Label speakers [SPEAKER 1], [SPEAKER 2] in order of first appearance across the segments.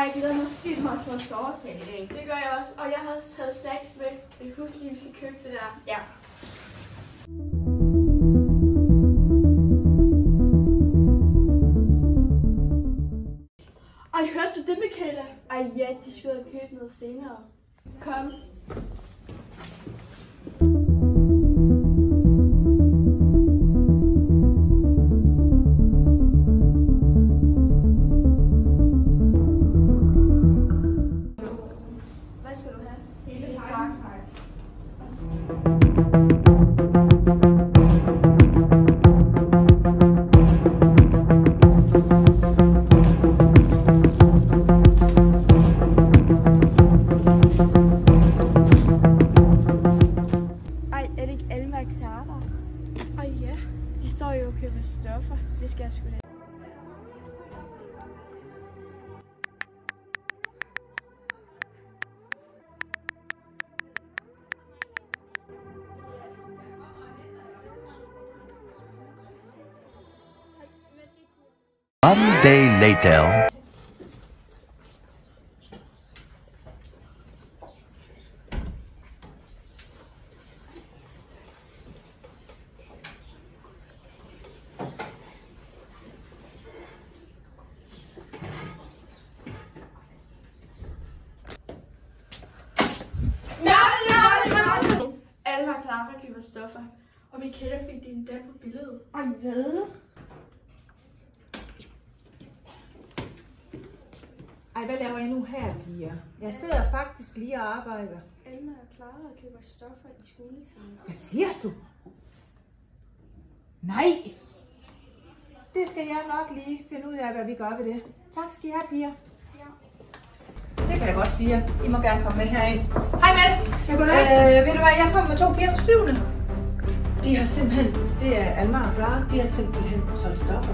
[SPEAKER 1] jeg glæder mig sygt meget til at sove i dag.
[SPEAKER 2] Det gør jeg også, og jeg har også taget snacks med. Jeg kan huske lige, vi skal købe det der.
[SPEAKER 1] Ja.
[SPEAKER 2] Ej, hørte du det, Michaela? Ej, ja, de skulle have købt noget senere. Kom. Hvad skal du have?
[SPEAKER 1] Hele pakken.
[SPEAKER 2] De står jo og køber stoffer. Det skal jeg sgu da.
[SPEAKER 3] One day later.
[SPEAKER 2] Alma og Clara køber stoffer, og Michaela fik det endda på billedet.
[SPEAKER 1] Ej, hvad?
[SPEAKER 4] Ej, hvad laver I nu her, piger? Jeg sidder faktisk lige og arbejder.
[SPEAKER 2] Alma og Clara køber stoffer i skoletiden.
[SPEAKER 4] Hvad siger du? Nej! Det skal jeg nok lige finde ud af, hvad vi gør ved det. Tak skal I have, piger.
[SPEAKER 2] Ja.
[SPEAKER 4] Det kan jeg godt sige jer. I må gerne komme med herind. Hej med! Ved du hvad, jeg kommer med 2 piger fra 7. De har simpelthen, det er Alma og Clara, de har simpelthen solgt stoffer.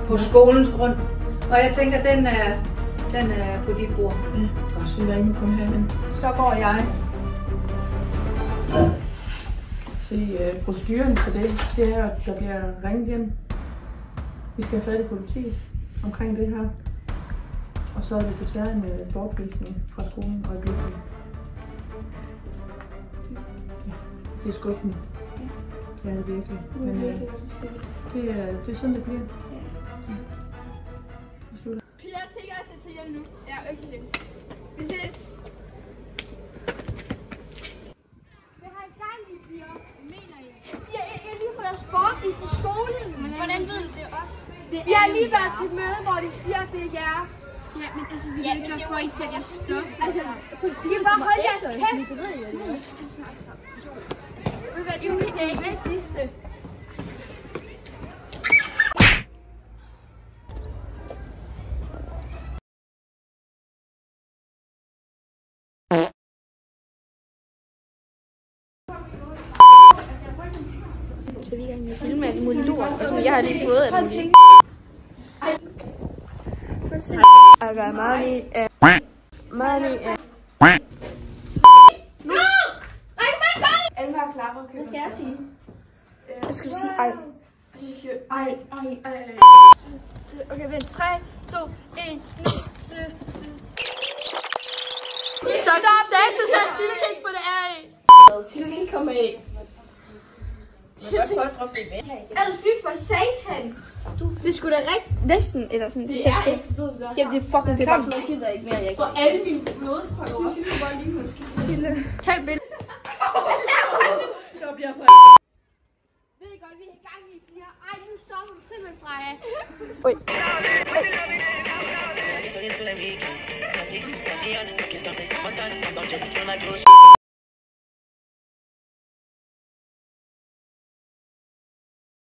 [SPEAKER 4] På skolens grund. Og jeg tænker, den er på dit bord.
[SPEAKER 1] Ja, godt så længe komme herhen.
[SPEAKER 4] Så går jeg.
[SPEAKER 1] Se, proceduren for det her, der bliver ringet hjem. Vi skal have fat i politiet omkring det her. Og så er det desværre en bortvisning fra skolen og et løbning. Ja, det er skuffende. Ja, det er virkelig. Men det er sådan, det bliver.
[SPEAKER 2] Pia, jeg tænker, at jeg tager hjem nu. Ja, okay. Vi ses. Hvad har I gang i, Pia? Hvad mener I? Ja, jeg lige fået deres bortvis fra skolen. Hvordan ved du det også? Vi har lige været til et møde, hvor de siger, at det er jer. Ja, men altså, vi kan ikke gøre for, at I sætter stop. Altså, I kan bare holde jeres kæft. Det ved jeg jo. Altså. Ved du hvad, det er ikke det sidste. Så vi er i gang med at filme alle mulige lort. Jeg har lige fået alle mulige. I got money and money and... No! Alma og Clara køber. Hvad skal jeg sige? Jeg skal sige ej. Og så siger ej. Okay, vent. 3, 2, 1. Stop status her. Sille kan ikke få det af. Sille kan ikke komme af. Jeg kan godt prøve at droppe det væk. Ad fy for satan! Det skulle da rigtig næsten, eller sådan. Det er ikke, ved du. Jamen det er fucking klamt. Jeg gider ikke mere, jeg får alle mine blodprøver. Så Sille bare lige måske. Tag et billede. Hvad laver du? Jeg bliver for... Ved I godt, vi er i gang i flere. Ej, nu stopper du simpelthen fra jer. Oj.